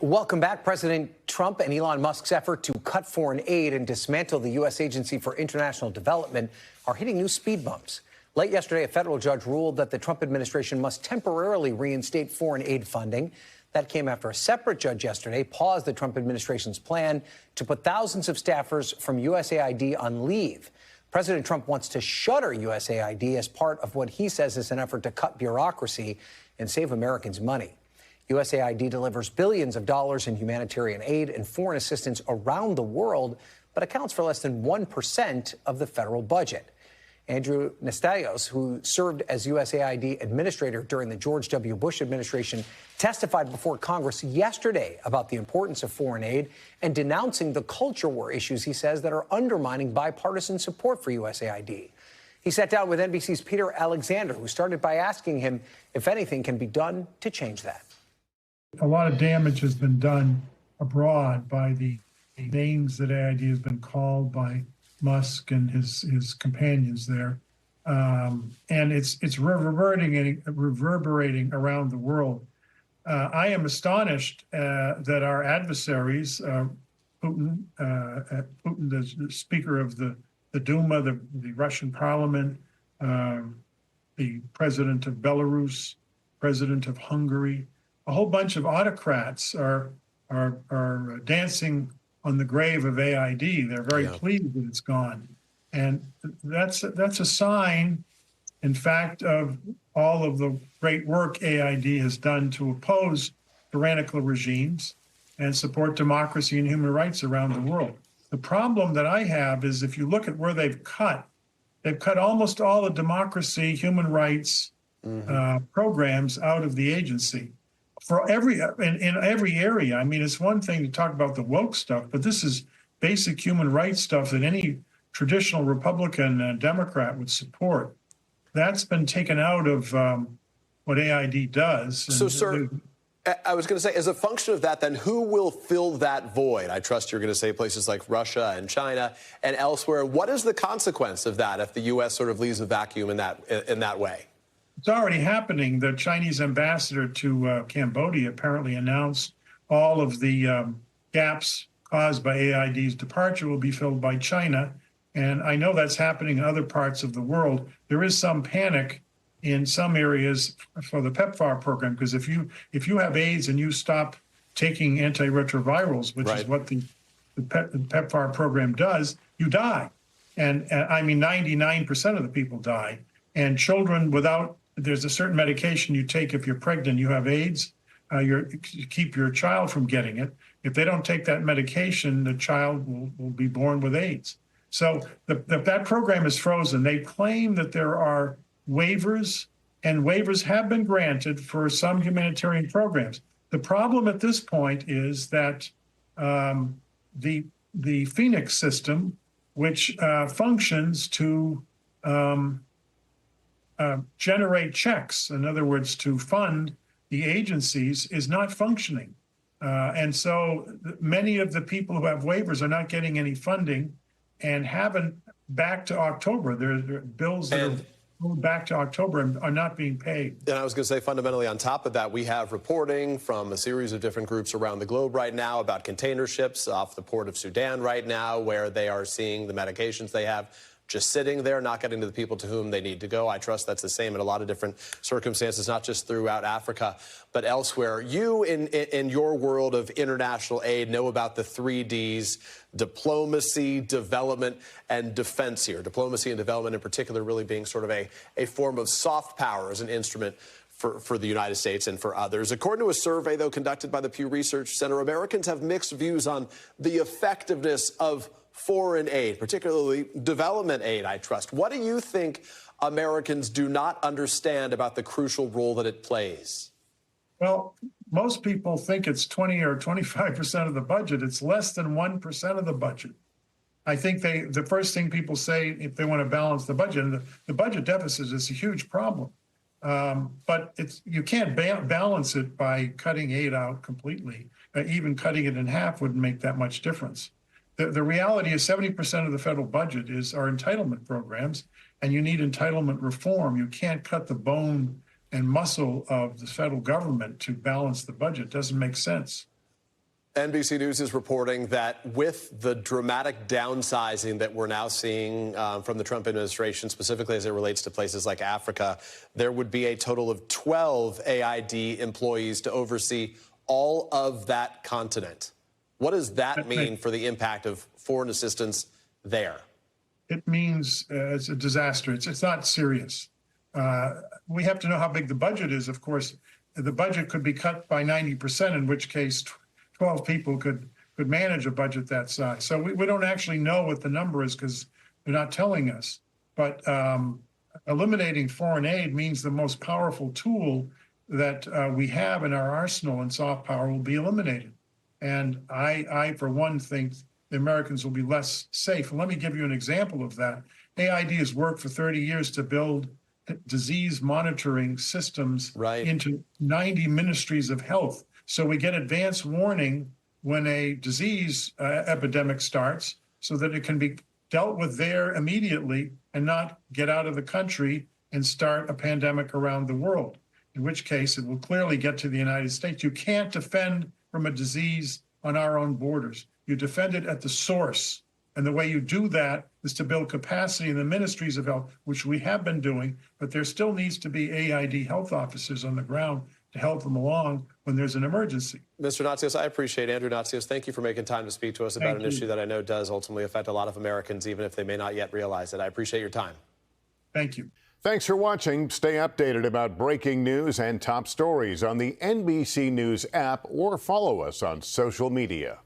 Welcome back. President Trump and Elon Musk's effort to cut foreign aid and dismantle the U.S. Agency for International Development are hitting new speed bumps. Late yesterday, a federal judge ruled that the Trump administration must temporarily reinstate foreign aid funding. That came after a separate judge yesterday paused the Trump administration's plan to put thousands of staffers from USAID on leave. President Trump wants to shutter USAID as part of what he says is an effort to cut bureaucracy and save Americans money. USAID delivers billions of dollars in humanitarian aid and foreign assistance around the world, but accounts for less than 1% of the federal budget. Andrew Natsios, who served as USAID Administrator during the George W. Bush administration, testified before Congress yesterday about the importance of foreign aid and denouncing the culture war issues he says that are undermining bipartisan support for USAID. He sat down with NBC's Peter Alexander, who started by asking him if anything can be done to change that. A lot of damage has been done abroad by the names that AID has been called by Musk and his companions there, and it's reverberating around the world. I am astonished that our adversaries, Putin, the Speaker of the Duma, the Russian Parliament, the President of Belarus, President of Hungary, a whole bunch of autocrats are dancing on the grave of AID. They're very pleased that it's gone, and that's a sign, in fact, of all of the great work AID has done to oppose tyrannical regimes and support democracy and human rights around the world. The problem that I have is if you look at where they've cut almost all the democracy, human rights programs out of the agency. In every area. I mean, it's one thing to talk about the woke stuff, but this is basic human rights stuff that any traditional Republican and Democrat would support. That's been taken out of what AID does. So, sir, I was going to say, as a function of that, then who will fill that void? I trust you're going to say places like Russia and China and elsewhere. What is the consequence of that if the U.S. sort of leaves a vacuum in that way? It's already happening. The Chinese ambassador to Cambodia apparently announced all of the gaps caused by AID's departure will be filled by China. And I know that's happening in other parts of the world. There is some panic in some areas for the PEPFAR program, because if you have AIDS and you stop taking antiretrovirals, which is what the PEPFAR program does, you die. And I mean, 99% of the people die. And children there's a certain medication you take if you're pregnant, you have AIDS, you keep your child from getting it. If they don't take that medication, the child will be born with AIDS. So that program is frozen. They claim that there are waivers, and waivers have been granted for some humanitarian programs. The problem at this point is that the Phoenix system, which functions to generate checks, in other words, to fund the agencies, is not functioning. And so many of the people who have waivers are not getting any funding and haven't back to October. There are bills that are back to October and are not being paid. And I was going to say, fundamentally, on top of that, we have reporting from a series of different groups around the globe right now about container ships off the port of Sudan right now, where they are seeing the medications they have just sitting there, not getting to the people to whom they need to go. I trust that's the same in a lot of different circumstances, not just throughout Africa, but elsewhere. You, in your world of international aid, know about the 3 Ds, diplomacy, development, and defense here. Diplomacy and development in particular really being sort of a form of soft power as an instrument for the United States and for others. According to a survey, though, conducted by the Pew Research Center, Americans have mixed views on the effectiveness of foreign aid, particularly development aid, I trust. What do you think Americans do not understand about the crucial role that it plays? Well, most people think it's 20 or 25% of the budget. It's less than 1% of the budget. I think the first thing people say if they want to balance the budget, and the budget deficit is a huge problem. But you can't balance it by cutting aid out completely. Even cutting it in half wouldn't make that much difference. The reality is 70% of the federal budget are entitlement programs, and you need entitlement reform. You can't cut the bone and muscle of the federal government to balance the budget. It doesn't make sense. NBC News is reporting that with the dramatic downsizing that we're now seeing from the Trump administration, specifically as it relates to places like Africa, there would be a total of 12 AID employees to oversee all of that continent. What does that mean for the impact of foreign assistance there? It means it's a disaster. It's not serious. We have to know how big the budget is, of course. The budget could be cut by 90%, in which case 12 people could manage a budget that size. So we don't actually know what the number is because they're not telling us. But eliminating foreign aid means the most powerful tool that we have in our arsenal in soft power will be eliminated. And I, for one, think the Americans will be less safe. And let me give you an example of that. AID has worked for 30 years to build disease monitoring systems into 90 ministries of health. So we get advance warning when a disease epidemic starts so that it can be dealt with there immediately and not get out of the country and start a pandemic around the world, in which case it will clearly get to the United States. You can't defend from a disease on our own borders. You defend it at the source. And the way you do that is to build capacity in the ministries of health, which we have been doing, but there still needs to be AID health officers on the ground to help them along when there's an emergency. Mr. Natsios, I appreciate Andrew Natsios. Thank you for making time to speak to us about an issue that I know does ultimately affect a lot of Americans, even if they may not yet realize it. I appreciate your time. Thank you. Thanks for watching. Stay updated about breaking news and top stories on the NBC News app or follow us on social media.